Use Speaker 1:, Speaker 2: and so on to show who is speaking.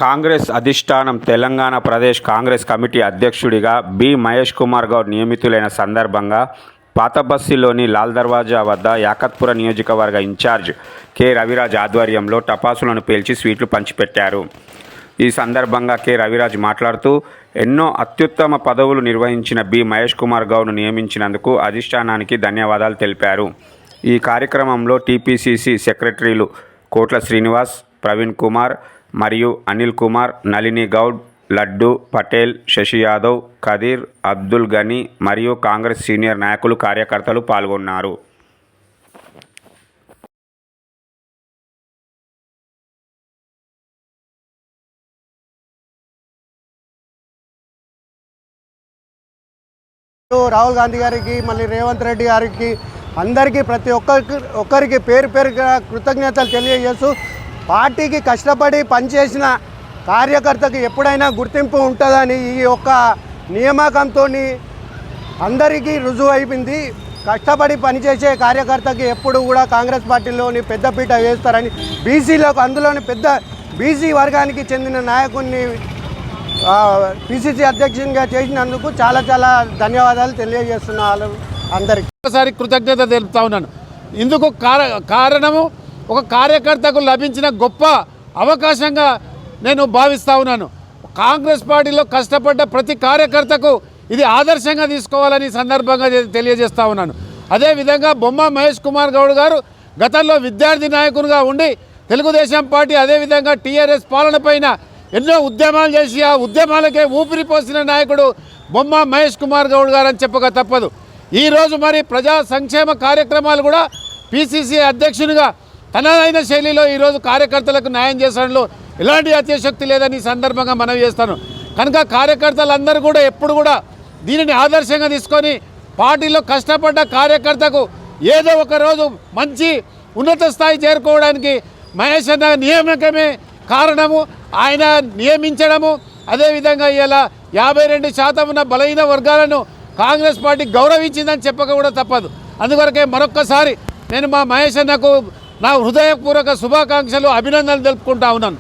Speaker 1: కాంగ్రెస్ అధిష్టానం తెలంగాణ ప్రదేశ్ కాంగ్రెస్ కమిటీ అధ్యక్షుడిగా బి మహేష్ కుమార్ గౌడ్ నియమితులైన సందర్భంగా పాతబస్తీలోని లాల్ దర్వాజా వద్ద యాకత్పుర నియోజకవర్గ ఇన్ఛార్జ్ కె రవిరాజ్ ఆధ్వర్యంలో టపాసులను పేల్చి స్వీట్లు పంచిపెట్టారు. ఈ సందర్భంగా కె రవిరాజ్ మాట్లాడుతూ ఎన్నో అత్యుత్తమ పదవులు నిర్వహించిన బి మహేష్ కుమార్ గౌడ్ను నియమించినందుకు అధిష్టానానికి ధన్యవాదాలు తెలిపారు. ఈ కార్యక్రమంలో టీపీసీసీ సెక్రటరీలు కోట్ల శ్రీనివాస్, ప్రవీణ్ కుమార్ మరియు అనిల్ కుమార్, నళిని గౌడ్, లడ్డు పటేల్, శశి యాదవ్, ఖదీర్, అబ్దుల్ గనీ మరియు కాంగ్రెస్ సీనియర్ నాయకులు, కార్యకర్తలు పాల్గొన్నారు.
Speaker 2: రాహుల్ గాంధీ గారికి, మళ్ళీ రేవంత్ రెడ్డి గారికి, అందరికీ ప్రతి ఒక్కరికి పేరు పేరుగా కృతజ్ఞతలు తెలియజేస్తూ, పార్టీకి కష్టపడి పనిచేసిన కార్యకర్తకు ఎప్పుడైనా గుర్తింపు ఉంటుందని ఈ యొక్క నియామకంతో అందరికీ రుజువు అయిపోయింది. కష్టపడి పనిచేసే కార్యకర్తకి ఎప్పుడు కూడా కాంగ్రెస్ పార్టీలోని పెద్దపీట వేస్తారని, బీసీలకు అందులోని పెద్ద బీసీ వర్గానికి చెందిన నాయకుడిని పిసిసి అధ్యక్షునిగా చేసినందుకు చాలా చాలా ధన్యవాదాలు తెలియజేస్తున్నాను అందరికీ.
Speaker 3: ఒకసారి కృతజ్ఞత తెలుపుతా ఉన్నాను. ఇందుకు కారణము ఒక కార్యకర్తకు లభించిన గొప్ప అవకాశంగా నేను భావిస్తూ ఉన్నాను. కాంగ్రెస్ పార్టీలో కష్టపడ్డ ప్రతి కార్యకర్తకు ఇది ఆదర్శంగా తీసుకోవాలని సందర్భంగా తెలియజేస్తూ ఉన్నాను. అదేవిధంగా బొమ్మ మహేష్ కుమార్ గౌడ్ గారు గతంలో విద్యార్థి నాయకునిగా ఉండి తెలుగుదేశం పార్టీ అదేవిధంగా టీఆర్ఎస్ పాలన పైన ఎన్నో ఉద్యమాలు చేసి ఆ ఉద్యమాలకే ఊపిరి పోసిన నాయకుడు బొమ్మ మహేష్ కుమార్ గౌడ్ గారు అని చెప్పక తప్పదు. ఈరోజు మరి ప్రజా సంక్షేమ కార్యక్రమాలు కూడా పిసిసి అధ్యక్షునిగా తనదైన శైలిలో ఈరోజు కార్యకర్తలకు న్యాయం చేసడంలో ఎలాంటి అత్యశక్తి లేదని సందర్భంగా మనవి చేస్తాను. కనుక కార్యకర్తలందరూ కూడా ఎప్పుడు కూడా దీనిని ఆదర్శంగా తీసుకొని పార్టీలో కష్టపడ్డ కార్యకర్తకు ఏదో ఒక రోజు మంచి ఉన్నత స్థాయి చేరుకోవడానికి మహేష్ అన్న నియామకమే కారణము. ఆయన నియమించడము, అదేవిధంగా ఇలా 52% ఉన్న బలహీన వర్గాలను కాంగ్రెస్ పార్టీ గౌరవించిందని చెప్పక కూడా తప్పదు. అందువరకే మరొక్కసారి నేను మా మహేష్ అన్నకు నా హృదయపూర్వక శుభాకాంక్షలు, అభినందనలు తెలుపుకుంటా ఉన్నాను.